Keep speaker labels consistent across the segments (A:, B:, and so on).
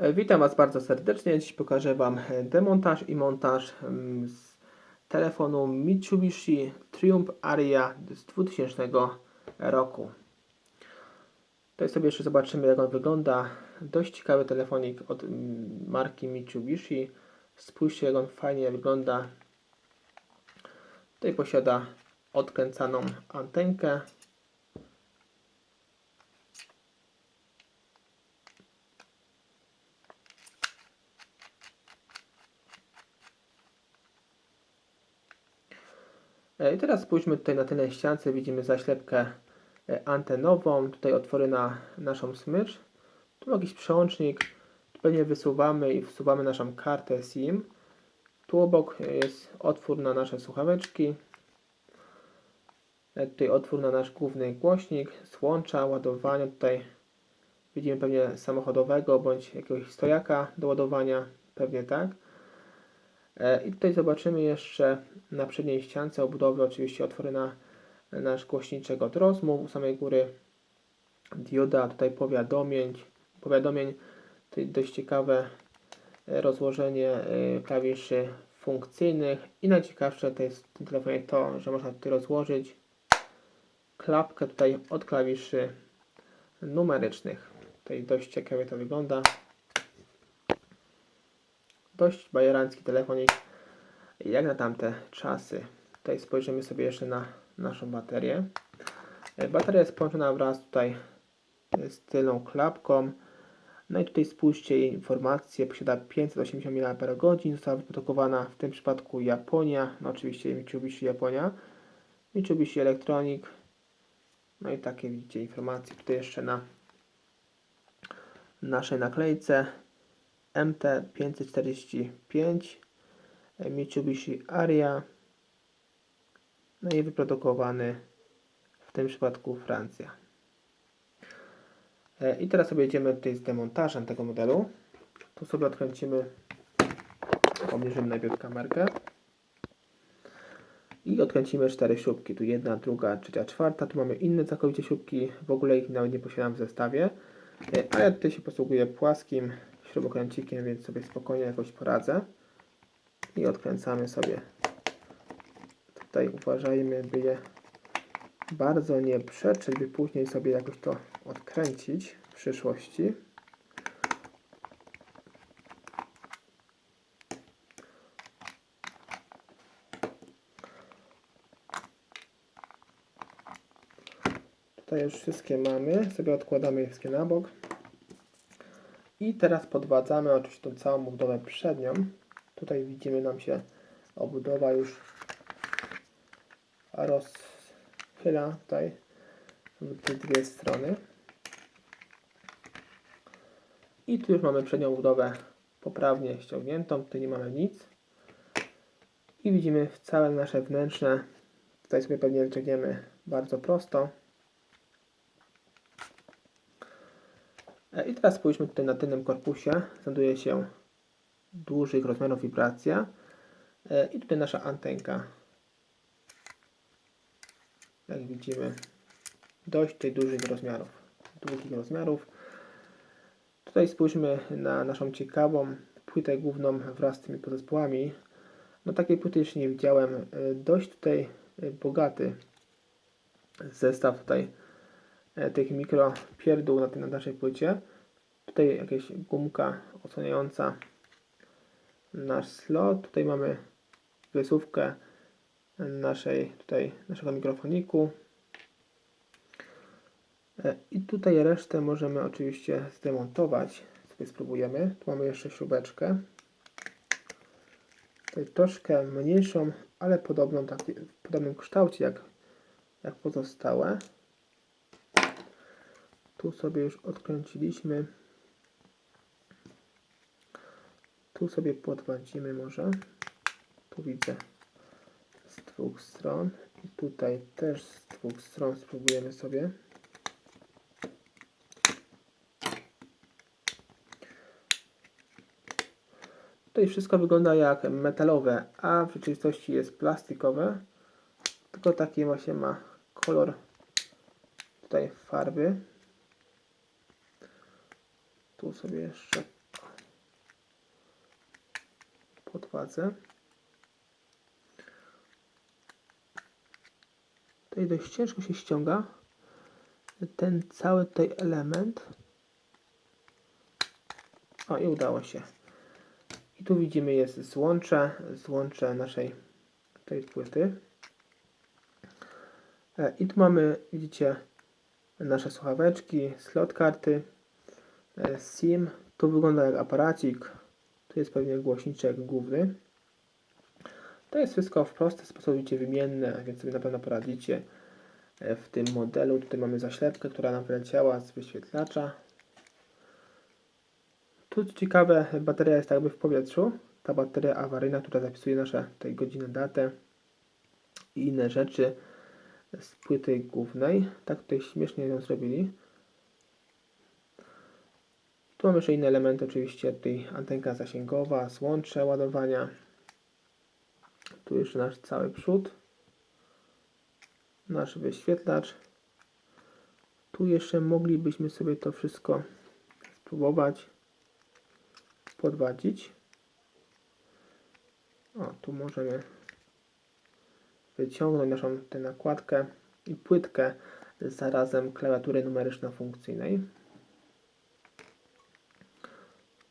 A: Witam Was bardzo serdecznie. Dziś pokażę Wam demontaż i montaż z telefonu Mitsubishi Triumph Aria z 2000 roku. Tutaj sobie jeszcze zobaczymy, jak on wygląda. Dość ciekawy telefonik od marki Mitsubishi. Spójrzcie, jak on fajnie wygląda. Tutaj posiada odkręcaną antenkę. I teraz spójrzmy tutaj na tylnej ściance. Widzimy zaślepkę antenową. Tutaj otwory na naszą smycz. Tu jakiś przełącznik. Tu pewnie wysuwamy i wsuwamy naszą kartę SIM. Tu obok jest otwór na nasze słuchaweczki. Tutaj otwór na nasz główny głośnik, złącza, ładowania. Tutaj widzimy pewnie samochodowego bądź jakiegoś stojaka do ładowania. Pewnie tak. I tutaj zobaczymy jeszcze na przedniej ściance obudowy oczywiście otwory na nasz głośniczek od rozmów. U samej góry dioda, tutaj powiadomień. Tutaj dość ciekawe rozłożenie klawiszy funkcyjnych i najciekawsze to jest w tym telefonie to, że można tutaj rozłożyć klapkę tutaj od klawiszy numerycznych. Tutaj dość ciekawie to wygląda. Dość bajerancki telefonik jak na tamte czasy. Tutaj spojrzymy sobie jeszcze na naszą baterię. Bateria jest połączona wraz tutaj z tylną klapką. No i tutaj spójrzcie jej informacje. Posiada 580 mAh. Została wyprodukowana w tym przypadku Japonia. No oczywiście Mitsubishi Japonia. Mitsubishi Electronic. No i takie widzicie informacje tutaj jeszcze na naszej naklejce. MT545 Mitsubishi Aria. No i wyprodukowany w tym przypadku Francja. I teraz sobie jedziemy tutaj z demontażem tego modelu. Tu sobie odkręcimy, obniżymy najpierw kamerkę i odkręcimy 4 śrubki. Tu jedna, druga, trzecia, czwarta. Tu mamy inne całkowicie śrubki. W ogóle ich nawet nie posiadam w zestawie. A ja tutaj się posługuję płaskim śrubokręcikiem, więc sobie spokojnie jakoś poradzę. I odkręcamy sobie. Tutaj uważajmy, by je bardzo nie przeczyć, by później sobie jakoś to odkręcić w przyszłości. Tutaj już wszystkie mamy, sobie odkładamy je wszystkie na bok. I teraz podwadzamy oczywiście tą całą obudowę przednią. Tutaj widzimy, nam się obudowa już rozchyla tutaj w te dwie strony. I tu już mamy przednią obudowę poprawnie ściągniętą. Tutaj nie mamy nic. I widzimy całe nasze wnętrzne. Tutaj sobie pewnie wyciągniemy bardzo prosto. I teraz spójrzmy tutaj na tylnym korpusie. Znajduje się dużych rozmiarów wibracja. I tutaj nasza antenka. Jak widzimy, dość tutaj dużych rozmiarów. Długich rozmiarów. Tutaj spójrzmy na naszą ciekawą płytę główną wraz z tymi podzespołami. No takiej płyty jeszcze nie widziałem. Dość tutaj bogaty zestaw tutaj tych mikropierdół na tej naszej płycie. Tutaj jakaś gumka odsłaniająca nasz slot. Tutaj mamy wysuwkę naszego mikrofoniku. I tutaj resztę możemy oczywiście zdemontować. Sobie spróbujemy. Tu mamy jeszcze śrubeczkę. Tutaj troszkę mniejszą, ale podobną, w podobnym kształcie jak pozostałe. Tu sobie już odkręciliśmy. Tu sobie podwadzimy może. Tu widzę z dwóch stron. I tutaj też z dwóch stron spróbujemy sobie. Tutaj wszystko wygląda jak metalowe, a w rzeczywistości jest plastikowe. Tylko taki właśnie ma kolor tutaj farby. Tu sobie jeszcze podkładce. Tutaj dość ciężko się ściąga ten cały tutaj element. O, i udało się. I tu widzimy jest złącze naszej tej płyty. I tu mamy, widzicie, nasze słuchaweczki, slot karty, SIM. Tu wygląda jak aparacik. Tu jest pewnie głośniczek główny. To jest wszystko w prosty sposób, widzicie, wymienne, więc sobie na pewno poradzicie w tym modelu. Tutaj mamy zaślepkę, która nam wyleciała z wyświetlacza. Tu co ciekawe, bateria jest jakby w powietrzu. Ta bateria awaryjna, która zapisuje nasze tutaj godzinę, datę i inne rzeczy z płyty głównej. Tak tutaj śmiesznie ją zrobili. Tu mamy jeszcze inne elementy, oczywiście tutaj antenka zasięgowa, złącze ładowania. Tu jeszcze nasz cały przód, nasz wyświetlacz. Tu jeszcze moglibyśmy sobie to wszystko spróbować podwadzić. O, tu możemy wyciągnąć naszą tę nakładkę i płytkę z zarazem klawiatury numeryczno-funkcyjnej.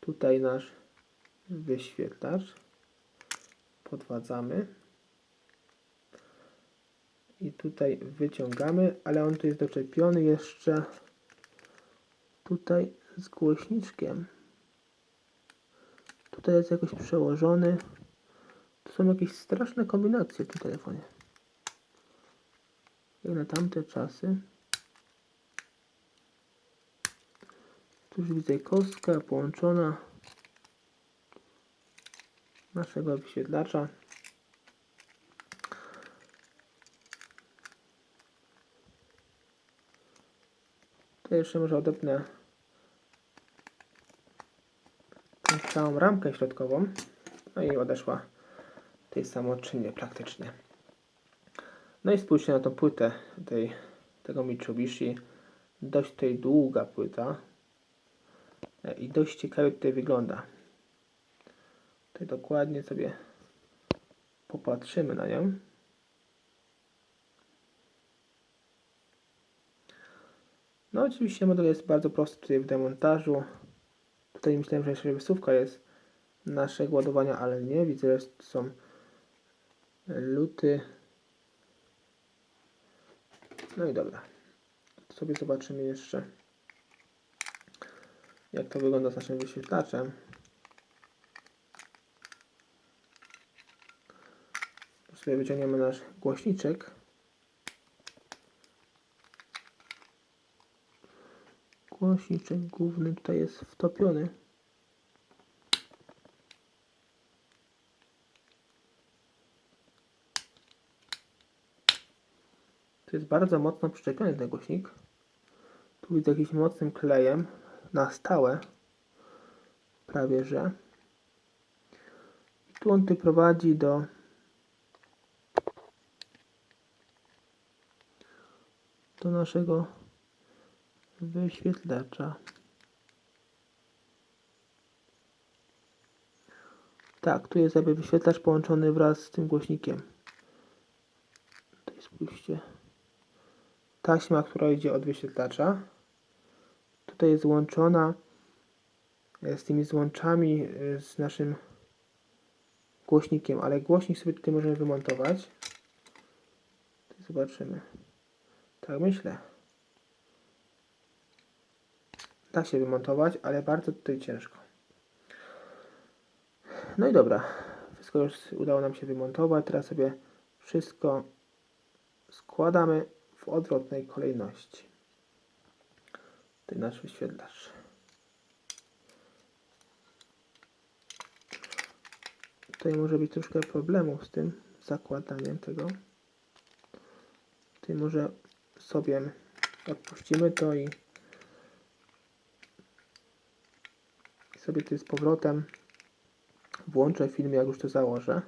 A: Tutaj nasz wyświetlacz. Podwadzamy. I tutaj wyciągamy, ale on tu jest doczepiony jeszcze tutaj z głośniczkiem. Tutaj jest jakoś przełożony. To są jakieś straszne kombinacje w tym telefonie. Jak na tamte czasy. Tu już widzę kostka połączona naszego wyświetlacza. Tutaj jeszcze może odepnę tą całą ramkę środkową. No i odeszła tej samoczynnie praktycznie. No i spójrzcie na tą płytę tego Mitsubishi. Dość tutaj długa płyta. I dość ciekawie tutaj wygląda. Tutaj dokładnie sobie popatrzymy na nią. No oczywiście model jest bardzo prosty tutaj w demontażu. Tutaj myślałem, że jeszcze wysówka jest naszego ładowania, ale nie. Widzę, że są luty. No i dobra. Sobie zobaczymy jeszcze, jak to wygląda z naszym wyświetlaczem. Tu sobie wyciągniemy nasz głośniczek. Głośniczek główny tutaj jest wtopiony. To jest bardzo mocno przyczepiony ten głośnik. Tu widzę jakimś mocnym klejem na stałe. Prawie że. I tu on tu prowadzi do naszego wyświetlacza. Tak, tu jest jakby wyświetlacz połączony wraz z tym głośnikiem. Tutaj spójrzcie. Taśma, która idzie od wyświetlacza. Tutaj jest złączona z tymi złączami z naszym głośnikiem, ale głośnik sobie tutaj możemy wymontować. Tutaj zobaczymy. Tak myślę. Da się wymontować, ale bardzo tutaj ciężko. No i dobra. Wszystko już udało nam się wymontować. Teraz sobie wszystko składamy w odwrotnej kolejności. Tutaj nasz wyświetlacz. Tutaj może być troszkę problemów z tym zakładaniem tego. Tutaj może sobie odpuścimy to i sobie tutaj z powrotem włączę film, jak już to założę.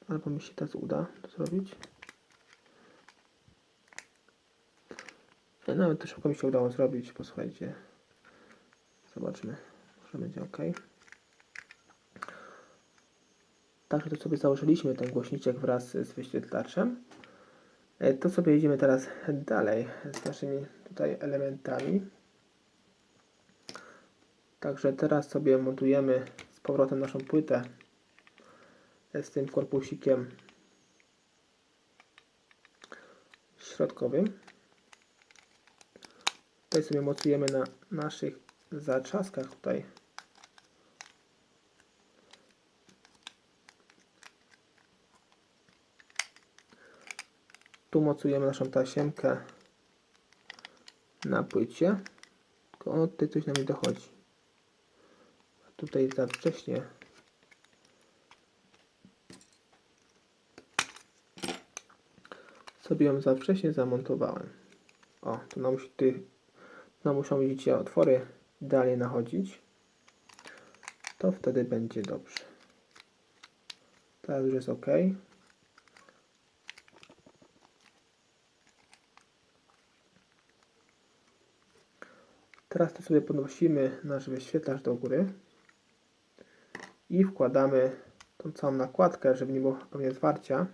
A: Albo mi się teraz uda to zrobić. Nawet to szybko mi się udało zrobić. Posłuchajcie. Zobaczmy. że będzie ok. Także to sobie założyliśmy ten głośniczek wraz z wyświetlaczem. To sobie idziemy teraz dalej z naszymi tutaj elementami. Także teraz sobie montujemy z powrotem naszą płytę z tym korpusikiem środkowym. Tutaj sobie mocujemy na naszych zatrzaskach tutaj. Tu mocujemy naszą tasiemkę na płycie. Tylko on tutaj coś nam nie dochodzi. A tutaj za wcześnie sobie ją za wcześnie zamontowałem. O, tu nam muszą, widzicie, otwory dalej nachodzić. To wtedy będzie dobrze. Teraz już jest ok. Teraz to sobie podnosimy nasz wyświetlacz do góry i wkładamy tą całą nakładkę, żeby nie było pewnie zwarcia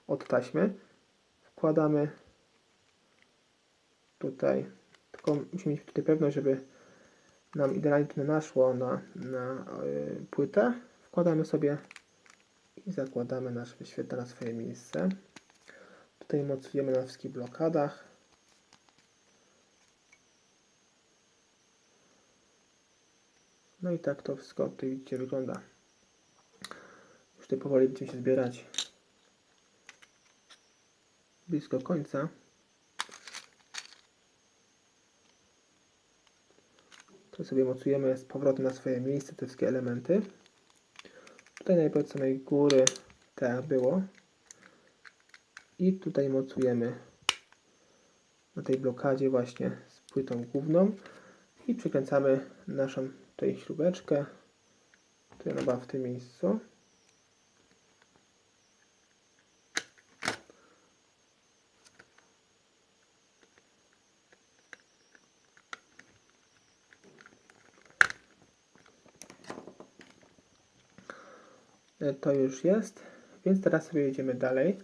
A: od taśmy. Wkładamy tutaj, tylko musimy mieć tutaj pewność, żeby nam idealnie to naszło na płytę. Wkładamy sobie i zakładamy nasz wyświetlacz na swoje miejsce. Tutaj mocujemy na wszystkich blokadach. No i tak to wszystko tutaj widzicie wygląda. Już tutaj powoli będziemy się zbierać blisko końca. To sobie mocujemy z powrotem na swoje miejsce te wszystkie elementy. Tutaj najpierw od samej góry, tak jak było. I tutaj mocujemy na tej blokadzie właśnie z płytą główną. I przykręcamy naszą tutaj śrubeczkę, która była w tym miejscu. To już jest, więc teraz sobie jedziemy dalej.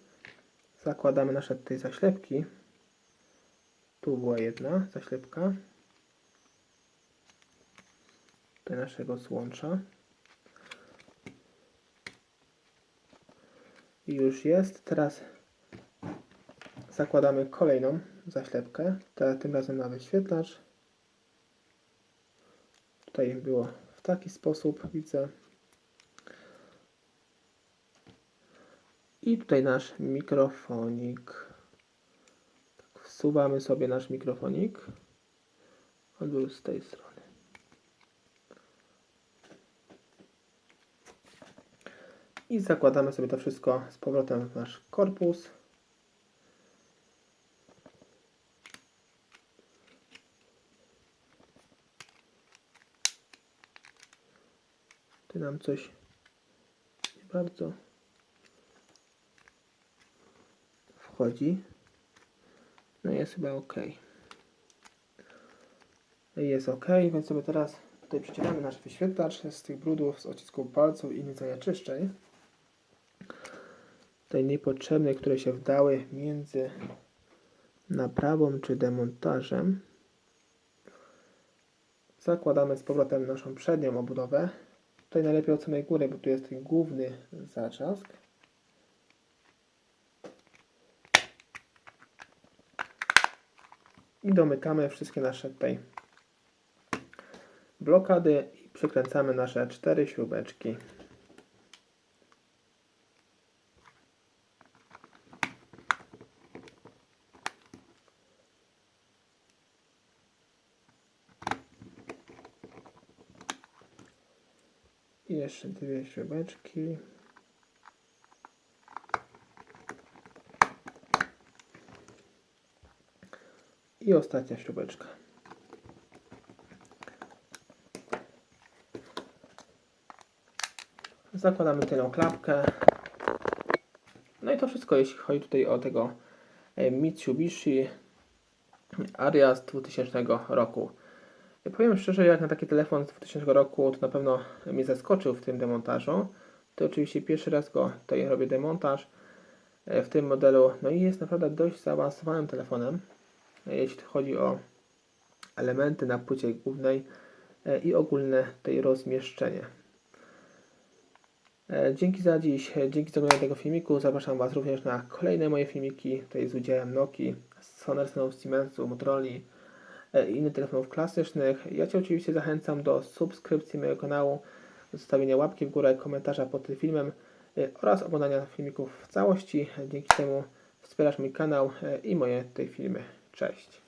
A: Zakładamy nasze tutaj zaślepki. Tu była jedna zaślepka. Tutaj naszego złącza. I już jest. Teraz zakładamy kolejną zaślepkę. Tym razem na wyświetlacz. Tutaj było w taki sposób, widzę. I tutaj nasz mikrofonik. Tak, wsuwamy sobie nasz mikrofonik. On był z tej strony. I zakładamy sobie to wszystko z powrotem w nasz korpus. Tu nam coś nie bardzo wchodzi. No jest chyba ok. Jest ok, więc sobie teraz tutaj przycinamy nasz wyświetlacz z tych brudów, z odcisków palców i innych zanieczyszczeń. Tutaj niepotrzebne, które się wdały między naprawą czy demontażem. Zakładamy z powrotem naszą przednią obudowę. Tutaj najlepiej od samej góry, bo tu jest ten główny zatrzask. I domykamy wszystkie nasze tutaj blokady i przykręcamy nasze 4 śrubeczki. I jeszcze 2 śrubeczki. I ostatnia śrubeczka. Zakładamy tę klapkę. No i to wszystko, jeśli chodzi tutaj o tego Mitsubishi Ariya z 2000 roku. Powiem szczerze, jak na taki telefon z 2000 roku, to na pewno mnie zaskoczył w tym demontażu. To oczywiście pierwszy raz go tutaj robię demontaż w tym modelu, no i jest naprawdę dość zaawansowanym telefonem, jeśli chodzi o elementy na płycie głównej i ogólne tej rozmieszczenie. Dzięki za dziś, dzięki za oglądanie tego filmiku. Zapraszam Was również na kolejne moje filmiki, tutaj z udziałem Nokii, Sonersonów, Siemensu, Motorola i innych telefonów klasycznych. Ja Cię oczywiście zachęcam do subskrypcji mojego kanału, zostawienia łapki w górę, komentarza pod tym filmem oraz oglądania filmików w całości. Dzięki temu wspierasz mój kanał i moje tutaj filmy. Cześć!